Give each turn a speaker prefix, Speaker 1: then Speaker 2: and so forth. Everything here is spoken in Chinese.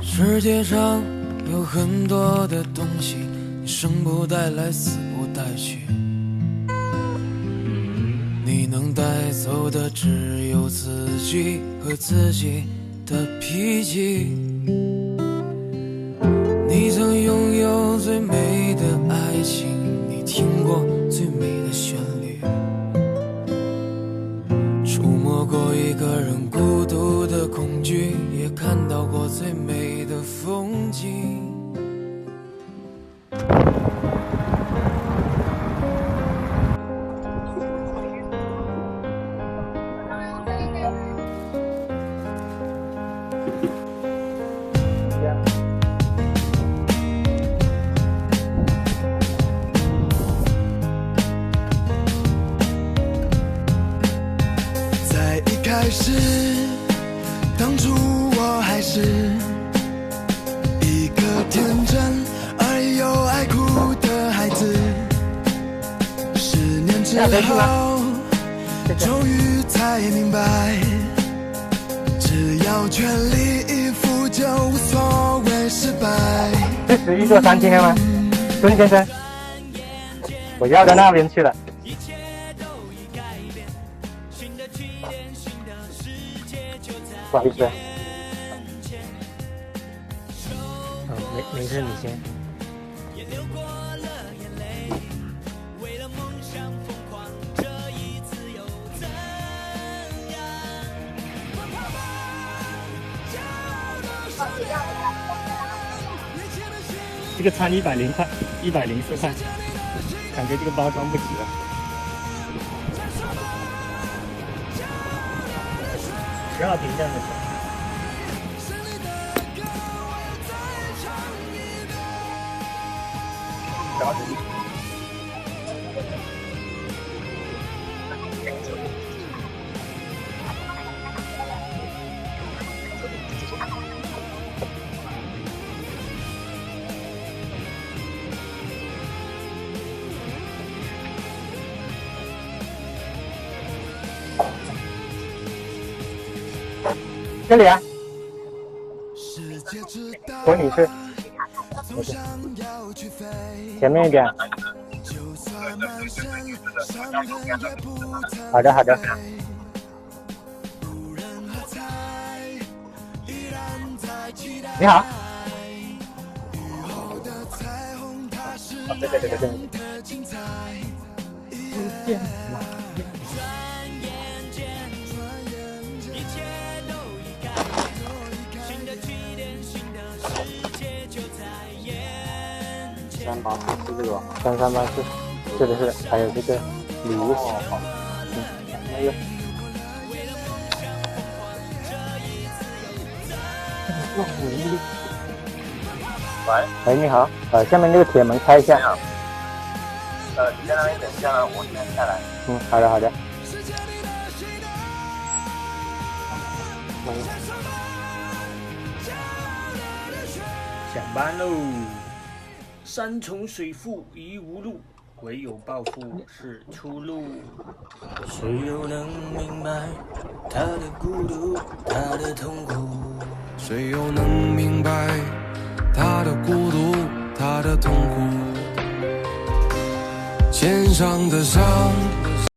Speaker 1: 世界上有很多的东西，你生不带来，死不带去。你能带走的只有自己和自己的脾气。你曾拥有最美的爱情，你听过最美的旋律，触摸过一个人孤独的恐惧，也看到过最美的风景。
Speaker 2: 在一开始，当初我还是一个天真而又爱哭的孩子。10年之后，终于才明白，只要全力以赴就无所谓失败。
Speaker 3: 这是一座山听见吗？孙先生，我要到那边去了。不好意思。没事，你先。这个餐100块，104块，感觉这个包装不值了。12瓶这样的钱。这里啊，回女士，前面一点。好的，好的。你好。对。384是这个？3384，是的，是的，还有这个礼物。没有。喂，你好，下面那个铁门开一下。
Speaker 4: 你在那边等一下，我先下来。
Speaker 3: 好的，好的。
Speaker 5: 下班喽！山重水复疑无路，唯有报复是出路。
Speaker 1: 谁又能明白他的孤独，他的痛苦？谁又能明白他的孤独，他的痛苦？肩上的伤